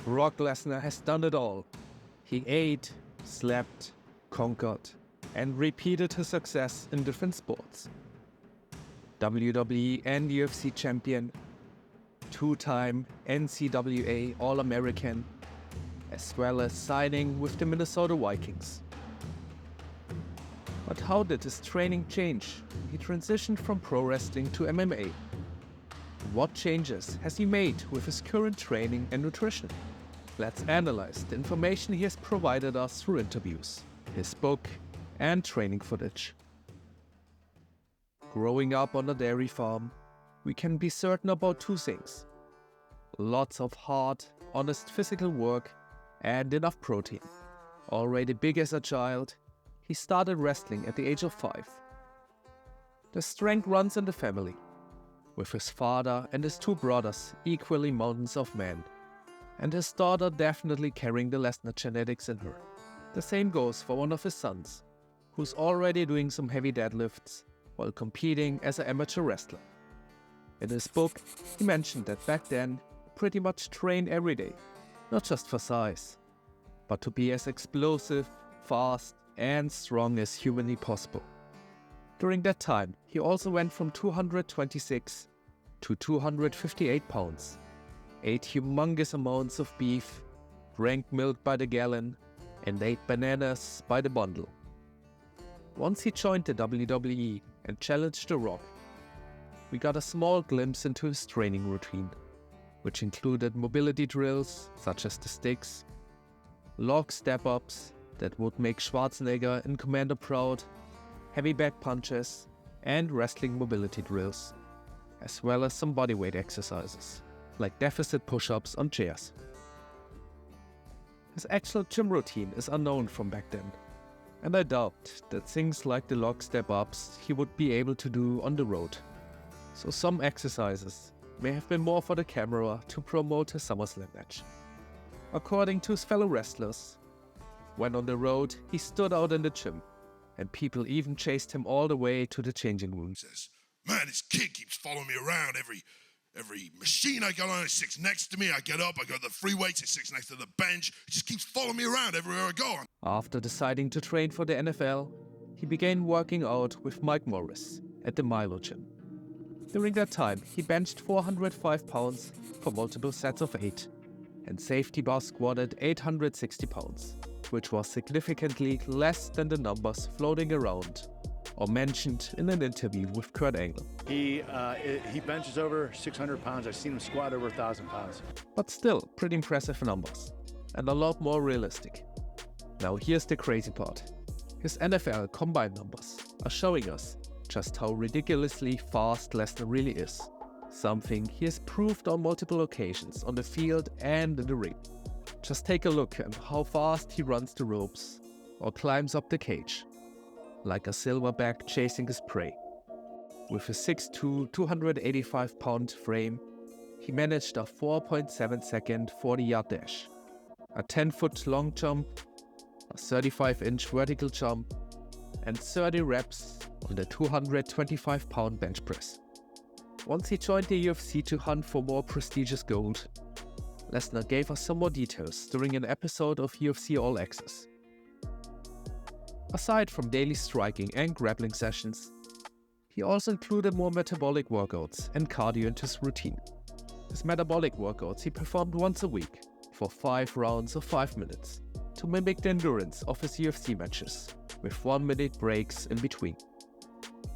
Brock Lesnar has done it all. He ate, slept, conquered, and repeated his success in different sports. WWE and UFC champion, two-time NCAA All-American, as well as signing with the Minnesota Vikings. But how did his training change when he transitioned from pro wrestling to MMA? What changes has he made with his current training and nutrition? Let's analyze the information he has provided us through interviews, his book, and training footage. Growing up on a dairy farm, we can be certain about two things: lots of hard, honest physical work and enough protein. Already big as a child, he started wrestling at the age of 5. The strength runs in the family, with his father and his 2 brothers equally mountains of men, and his daughter definitely carrying the Lesnar genetics in her. The same goes for one of his sons, who's already doing some heavy deadlifts while competing as an amateur wrestler. In his book, he mentioned that back then, he pretty much trained every day, not just for size, but to be as explosive, fast, and strong as humanly possible. During that time, he also went from 226 to 258 pounds, ate humongous amounts of beef, drank milk by the gallon, and ate bananas by the bundle. Once he joined the WWE and challenged The Rock, we got a small glimpse into his training routine, which included mobility drills such as the sticks, log step-ups that would make Schwarzenegger and Commander proud, heavy back punches, and wrestling mobility drills, as well as some bodyweight exercises, like deficit push-ups on chairs. His actual gym routine is unknown from back then, and I doubt that things like the log step-ups he would be able to do on the road. So some exercises may have been more for the camera to promote his SummerSlam match. According to his fellow wrestlers, when on the road, he stood out in the gym, and people even chased him all the way to the changing room. Says, man, this kid keeps following me around. Every machine I get on, it sits next to me. I get up, I go to the free weights, it sits next to the bench. It just keeps following me around everywhere I go. After deciding to train for the NFL, he began working out with Mike Morris at the Milo gym. During that time, he benched 405 pounds for multiple sets of 8, and safety bar squatted 860 pounds, which was significantly less than the numbers floating around or mentioned in an interview with Kurt Angle. He benches over 600 pounds. I've seen him squat over 1,000 pounds. But still, pretty impressive numbers, and a lot more realistic. Now here's the crazy part. His NFL combine numbers are showing us just how ridiculously fast Lesnar really is, something he has proved on multiple occasions on the field and in the ring. Just take a look at how fast he runs the ropes or climbs up the cage, like a silverback chasing his prey. With a 6'2", 285-pound frame, he managed a 4.7-second 40-yard dash, a 10-foot long jump, a 35-inch vertical jump, and 30 reps on the 225-pound bench press. Once he joined the UFC to hunt for more prestigious gold, Lesnar gave us some more details during an episode of UFC All Access. Aside from daily striking and grappling sessions, he also included more metabolic workouts and cardio into his routine. His metabolic workouts he performed once a week for 5 rounds of 5 minutes to mimic the endurance of his UFC matches, with 1-minute breaks in between.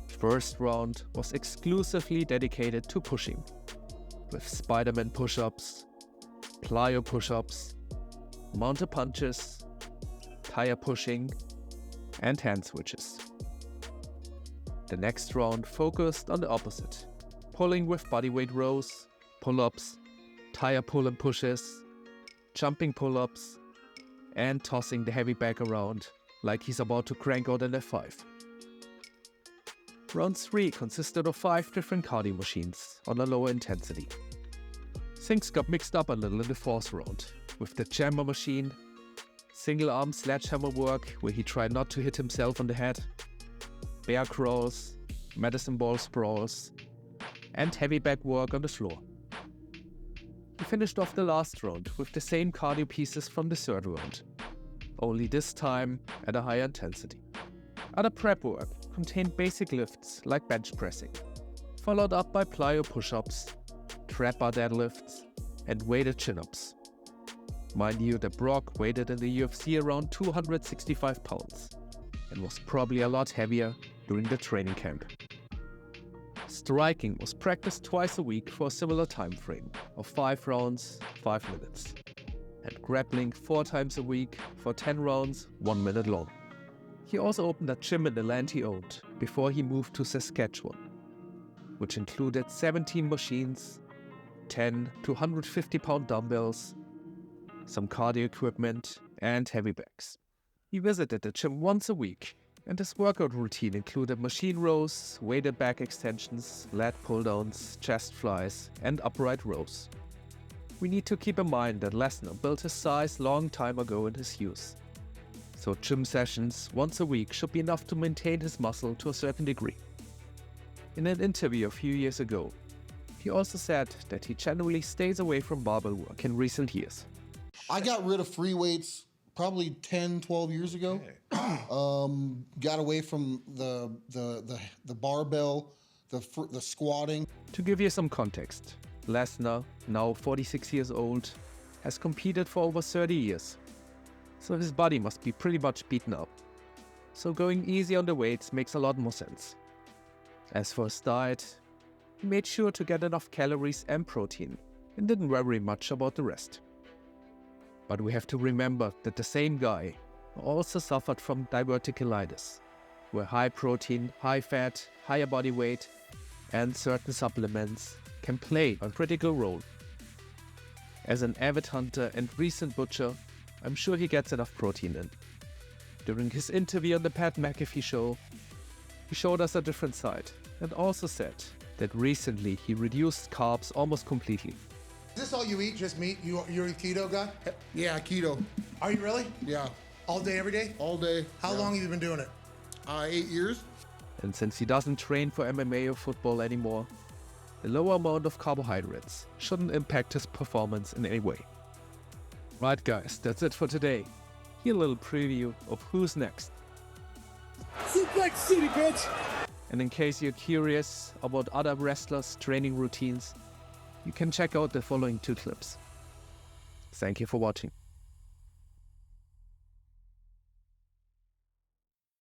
First round was exclusively dedicated to pushing, with Spider-Man push-ups, plyo push-ups, mounted punches, tire pushing, and hand switches. The next round focused on the opposite, pulling with bodyweight rows, pull-ups, tire pull and pushes, jumping pull-ups, and tossing the heavy bag around like he's about to crank out an F5. Round 3 consisted of 5 different cardio machines on a lower intensity. Things got mixed up a little in the 4th round, with the jammer machine, single-arm sledgehammer work where he tried not to hit himself on the head, bear crawls, medicine ball sprawls, and heavy back work on the floor. He finished off the last round with the same cardio pieces from the third round, only this time at a higher intensity. Other prep work contained basic lifts like bench pressing, followed up by plyo push-ups, trap bar deadlifts, and weighted chin-ups. Mind you that Brock weighted in the UFC around 265 pounds and was probably a lot heavier during the training camp. Striking was practiced twice a week for a similar time frame of 5 rounds, 5 minutes, and grappling 4 times a week for 10 rounds, 1 minute long. He also opened a gym in the land he owned before he moved to Saskatchewan, which included 17 machines, 10 to 150 pound dumbbells, some cardio equipment, and heavy bags. He visited the gym once a week, and his workout routine included machine rows, weighted back extensions, lat pull-downs, chest flies, and upright rows. We need to keep in mind that Lesnar built his size long time ago in his youth, so gym sessions once a week should be enough to maintain his muscle to a certain degree. In an interview a few years ago, he also said that he generally stays away from barbell work in recent years. I got rid of free weights probably 10, 12 years ago. Got away from the barbell, the squatting. To give you some context, Lesnar, now 46 years old, has competed for over 30 years. So his body must be pretty much beaten up. So going easy on the weights makes a lot more sense. As for his diet, he made sure to get enough calories and protein and didn't worry much about the rest. But we have to remember that the same guy also suffered from diverticulitis, where high protein, high fat, higher body weight, and certain supplements can play a critical role. As an avid hunter and recent butcher, I'm sure he gets enough protein in. During his interview on the Pat McAfee show, he showed us a different side and also said that recently he reduced carbs almost completely. Is this all you eat, just meat? You're a keto guy? Yeah, keto. Are you really? Yeah, All day, every day? all day. How long have you been doing it? 8 years. And since he doesn't train for MMA or football anymore, the lower amount of carbohydrates shouldn't impact his performance in any way. Right guys, that's it for today. Here a little preview of who's next. Suplex City, bitch! And in case you're curious about other wrestlers' training routines, you can check out the following 2 clips. Thank you for watching.